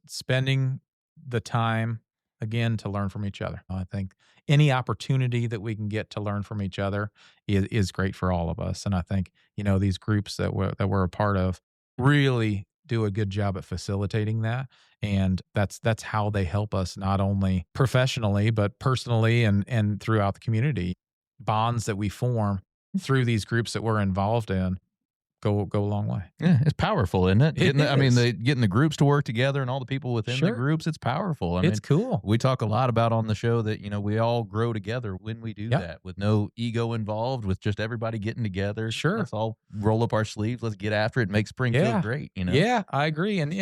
C: spending the time again to learn from each other. I think any opportunity that we can get to learn from each other is great for all of us. And I think, these groups that we're a part of really do a good job at facilitating that. And that's how they help us, not only professionally, but personally and throughout the community. Bonds that we form through these groups that we're involved in go a long way.
B: Yeah, it's powerful, isn't it?
C: It is.
B: Getting the groups to work together and all the people within the
C: Sure.
B: groups, it's powerful.
C: It's cool.
B: We talk a lot about on the show that, we all grow together when we do
C: Yep.
B: that, with no ego involved, with just everybody getting together.
C: Sure.
B: Let's all roll up our sleeves. Let's get after it and make Springfield
C: Yeah.
B: great,
C: Yeah, I agree. And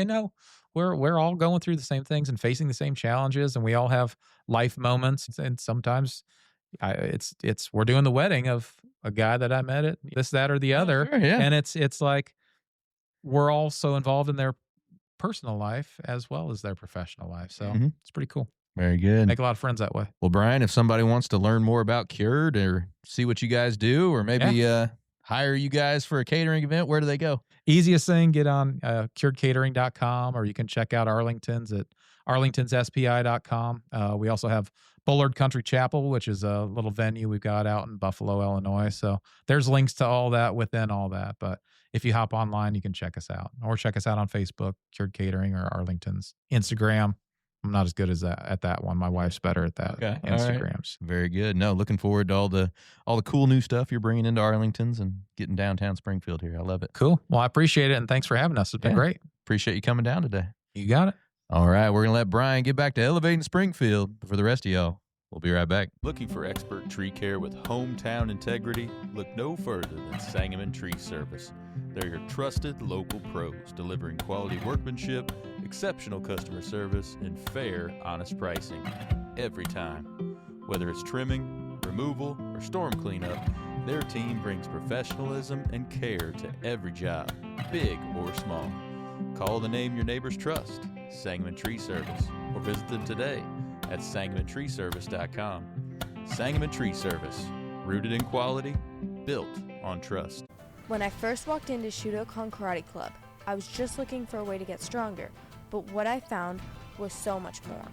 C: we're all going through the same things and facing the same challenges, and we all have life moments. And sometimes it's we're doing the wedding of a guy that I met at this, that, or the
B: Oh,
C: other,
B: sure, yeah.
C: and it's like we're all so involved in their personal life as well as their professional life. So
B: Mhm.
C: it's pretty cool.
B: Very good.
C: Make a lot of friends that way.
B: Well, Brian, if somebody wants to learn more about Cured or see what you guys do, or maybe hire you guys for a catering event, where do they go?
C: Easiest thing, get on curedcatering.com, or you can check out Arlington's at arlingtonsspi.com. We also have Bullard Country Chapel, which is a little venue we've got out in Buffalo, Illinois. So there's links to all that within all that. But if you hop online, you can check us out, or check us out on Facebook, Cured Catering, or Arlington's Instagram. I'm not as good as that at that one. My wife's better at that.
B: Okay, all right.
C: Instagrams.
B: Very good. No, looking forward to all the cool new stuff you're bringing into Arlington's and getting downtown Springfield here. I love it.
C: Cool. Well, I appreciate it, and thanks for having us. It's been
B: Yeah.
C: great.
B: Appreciate you coming down today.
C: You got it.
B: All right, we're going to let Brian get back to elevating Springfield. But for the rest of y'all, we'll be right back.
A: Looking for expert tree care with hometown integrity? Look no further than Sangamon Tree Service. They're your trusted local pros, delivering quality workmanship, exceptional customer service, and fair, honest pricing every time. Whether it's trimming, removal, or storm cleanup, their team brings professionalism and care to every job, big or small. Call the name your neighbors trust, Sangamon Tree Service, or visit them today at sangamontreeservice.com. Sangamon Tree Service, rooted in quality, built on trust.
D: When I first walked into Shudokan Karate Club, I was just looking for a way to get stronger, but what I found was so much more.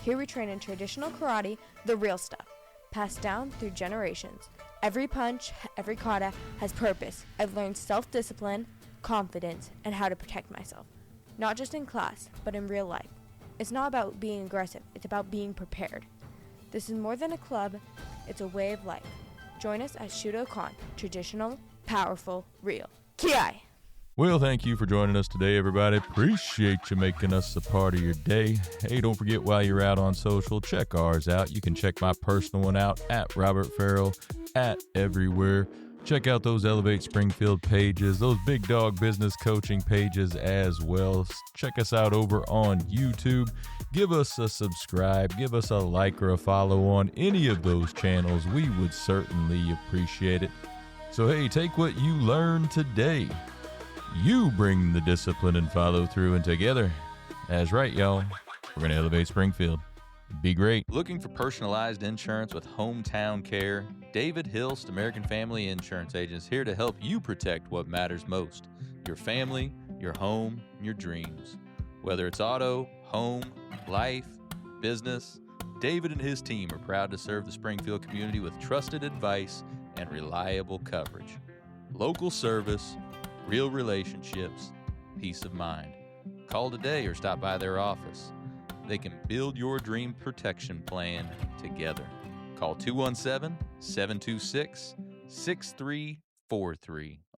D: Here we train in traditional karate, the real stuff, passed down through generations. Every punch, every kata has purpose. I've learned self-discipline, confidence, and how to protect myself. Not just in class, but in real life. It's not about being aggressive, it's about being prepared. This is more than a club, it's a way of life. Join us at Shudokan, traditional, powerful, real. Ki!
B: Well, thank you for joining us today, everybody. Appreciate you making us a part of your day. Hey, don't forget, while you're out on social, check ours out. You can check my personal one out at Robert Farrell at everywhere. Check out those Elevate Springfield pages, those Big Dog Business Coaching pages as well. Check us out over on YouTube. Give us a subscribe, give us a like or a follow on any of those channels. We would certainly appreciate it. So hey, take what you learned today. You bring the discipline and follow through, and together, that's right, y'all, we're going to elevate Springfield. Be great. Looking for personalized insurance with hometown care? David Hilst, American Family Insurance Agent, is here to help you protect what matters most: your family, your home, and your dreams. Whether it's auto, home, life, business, David and his team are proud to serve the Springfield community with trusted advice
A: and reliable coverage. Local service, real relationships, peace of mind. Call today or stop by their office. They can build your dream protection plan together. Call 217-726-6343.